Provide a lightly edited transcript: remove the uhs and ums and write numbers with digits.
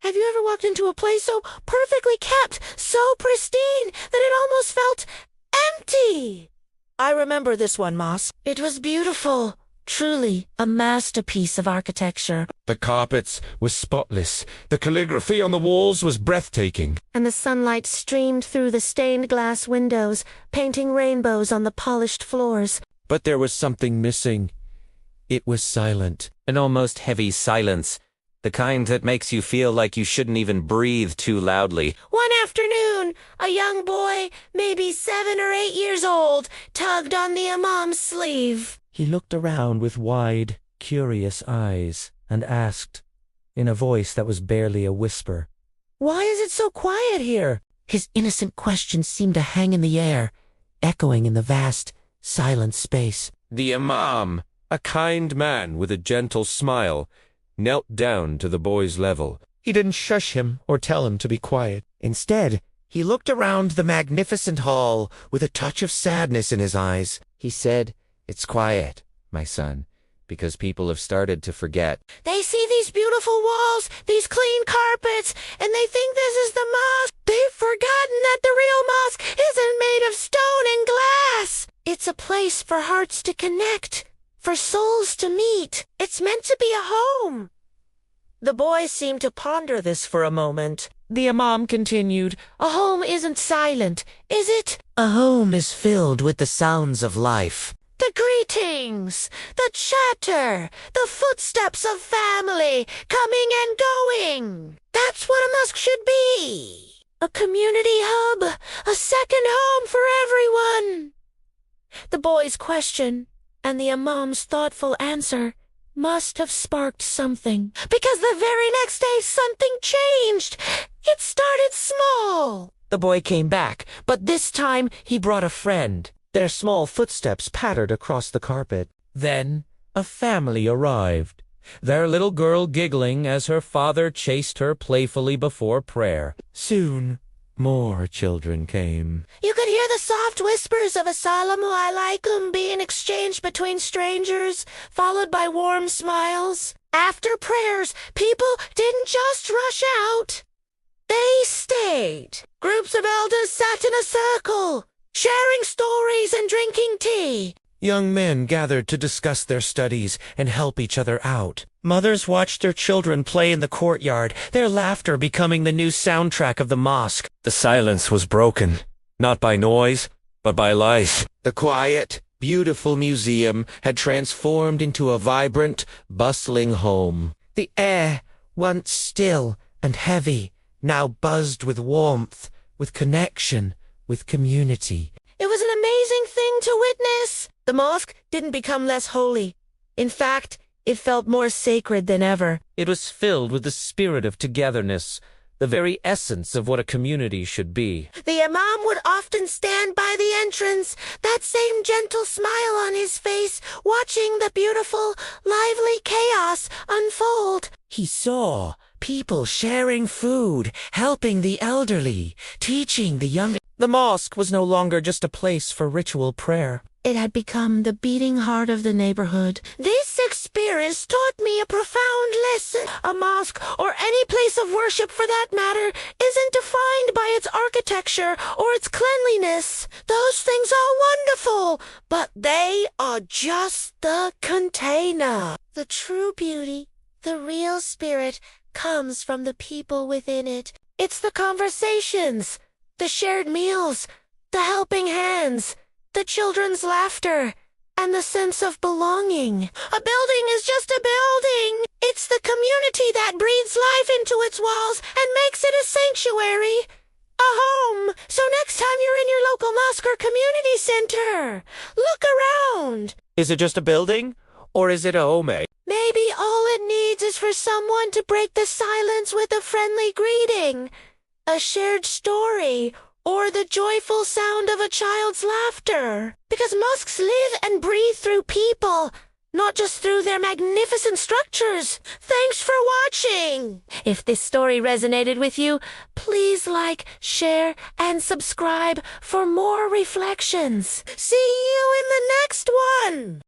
Have you ever walked into a place so perfectly kept, so pristine, that it almost felt empty? I remember this one, Mosque. It was beautiful. Truly a masterpiece of architecture. The carpets were spotless. The calligraphy on the walls was breathtaking. And the sunlight streamed through the stained glass windows, painting rainbows on the polished floors. But there was something missing. It was silent. An almost heavy silence. The kind that makes you feel like you shouldn't even breathe too loudly. One afternoon, a young boy, maybe 7 or 8 years old, tugged on the imam's sleeve. He looked around with wide, curious eyes and asked, in a voice that was barely a whisper, "Why is it so quiet here?" His innocent question seemed to hang in the air, echoing in the vast, silent space. The imam, a kind man with a gentle smile, knelt down to the boy's level. He didn't shush him or tell him to be quiet. Instead, he looked around the magnificent hall with a touch of sadness in his eyes. He said, "It's quiet, my son, because people have started to forget." They see these beautiful walls, these clean carpets, and they think this is the mosque. They've forgotten that the real mosque isn't made of stone and glass. It's a place for hearts to connect, for souls to meet. It's meant to be a home. The boy seemed to ponder this for a moment. The imam continued, "A home isn't silent, is it? A home is filled with the sounds of life. The greetings, the chatter, the footsteps of family coming and going. That's what a mosque should be. A community hub, a second home for everyone." The boy's question and the imam's thoughtful answer must have sparked something, because the very next day something changed. It started small. The boy came back, but this time he brought a friend. Their small footsteps pattered across the carpet. Then a family arrived, their little girl giggling as her father chased her playfully before prayer. Soon, more children came. You could hear the soft whispers of "Assalamu alaikum" being exchanged between strangers, followed by warm smiles. After prayers, people didn't just rush out. They stayed. Groups of elders sat in a circle, sharing stories and drinking tea. Young men gathered to discuss their studies and help each other out. Mothers watched their children play in the courtyard, their laughter becoming the new soundtrack of the mosque. The silence was broken, not by noise, but by life. The quiet, beautiful museum had transformed into a vibrant, bustling home. The air, once still and heavy, now buzzed with warmth, with connection, with community. It was an amazing thing to witness. The mosque didn't become less holy. In fact, it felt more sacred than ever. It was filled with the spirit of togetherness, the very essence of what a community should be. The imam would often stand by the entrance, that same gentle smile on his face, watching the beautiful, lively chaos unfold. He saw people sharing food, helping the elderly, teaching the young. The mosque was no longer just a place for ritual prayer. It had become the beating heart of the neighborhood. This experience taught me a profound lesson. A mosque, or any place of worship for that matter, isn't defined by its architecture or its cleanliness. Those things are wonderful, but they are just the container. The true beauty, the real spirit, comes from the people within it. It's the conversations, the shared meals, the helping hands, the children's laughter, and the sense of belonging. A building is just a building. It's the community that breathes life into its walls and makes it a sanctuary, a home. So next time you're in your local mosque or community center, look around. Is it just a building, or is it a home? Maybe all it needs is for someone to break the silence with a friendly greeting, a shared story, or the joyful sound of a child's laughter. Because mosques live and breathe through people, not just through their magnificent structures. Thanks for watching. If this story resonated with you, please like, share, and subscribe for more reflections. See you in the next one.